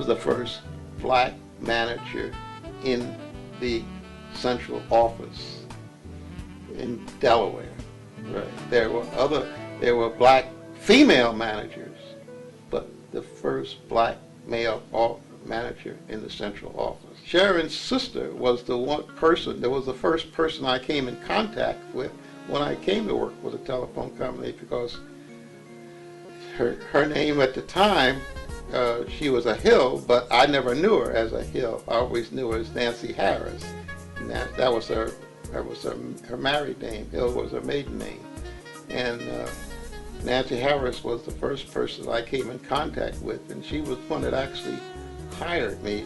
the first black manager in the central office in Delaware. Right. There were black female managers, but the first black male manager in the central office. Sharon's sister was the first person I came in contact with when I came to work with a telephone company, because her name at the time, she was a Hill, but I never knew her as a Hill. I always knew her as Nancy Harris. And that was her married name. Hill was her maiden name. And Nancy Harris was the first person I came in contact with, and she was one that actually hired me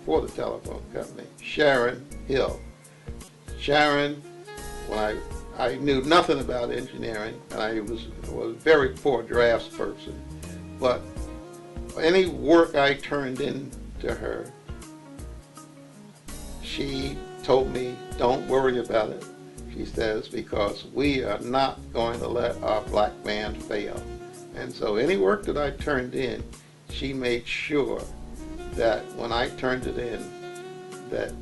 for the telephone company. Sharon Hill. Sharon, when I knew nothing about engineering, and I was a very poor drafts person, but any work I turned in to her, she told me, don't worry about it, she says, because we are not going to let our black man fail. And so any work that I turned in, she made sure that when I turned it in, that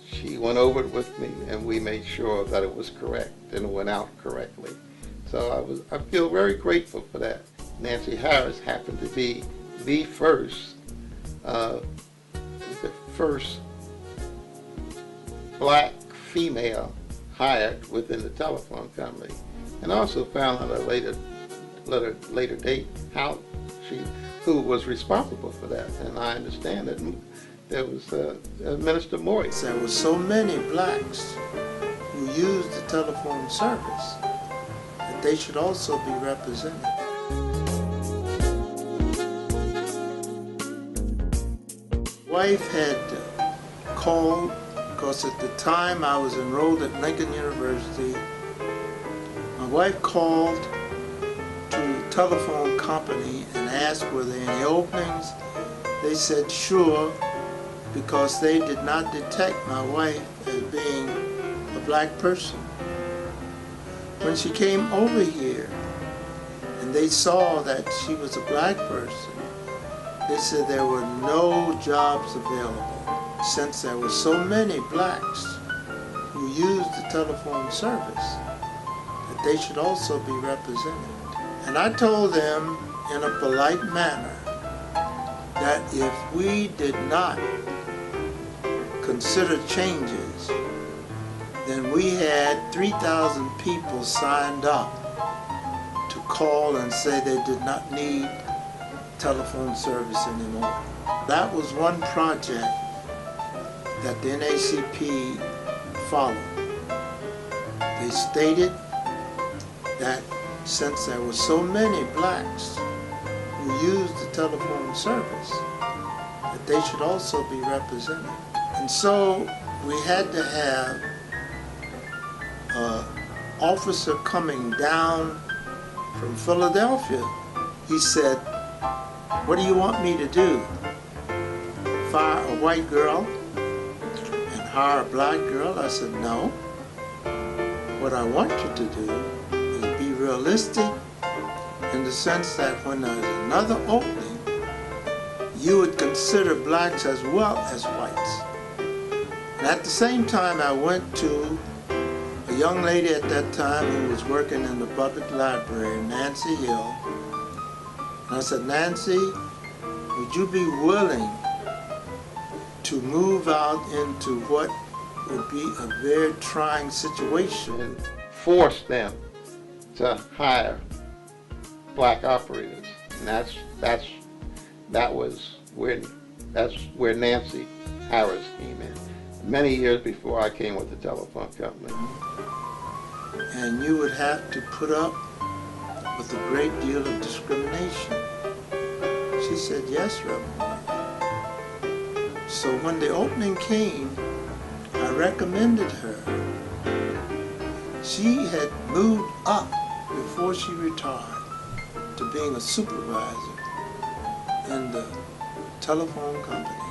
she went over it with me, and we made sure that it was correct and it went out correctly. So I feel very grateful for that. Nancy Harris happened to be the first black female hired within the telephone company, and also found out at a later date who was responsible for that. And I understand that there was Minister Moyes. There were so many blacks who used the telephone service that they should also be represented. Wife had called, because at the time I was enrolled at Lincoln University. My wife called to the telephone company and asked were there any openings. They said sure, because they did not detect my wife as being a black person. When she came over here and they saw that she was a black person, they said there were no jobs available, since there were so many blacks who used the telephone service, that they should also be represented. And I told them in a polite manner that if we did not consider changes, then we had 3,000 people signed up to call and say they did not need telephone service anymore. That was one project that the NAACP followed. They stated that since there were so many blacks who used the telephone service, that they should also be represented. And so we had to have an officer coming down from Philadelphia. He said, "What do you want me to do? Fire a white girl and hire a black girl?" I said, "No. What I want you to do is be realistic in the sense that when there's another opening, you would consider blacks as well as whites." And at the same time, I went to a young lady at that time who was working in the public library, Nancy Hill. And I said, "Nancy, would you be willing to move out into what would be a very trying situation?" And force them to hire black operators. And that's where Nancy Harris came in. Many years before I came with the telephone company. And you would have to put up with a great deal of discrimination. She said, "Yes, Reverend." So when the opening came, I recommended her. She had moved up before she retired to being a supervisor in the telephone company.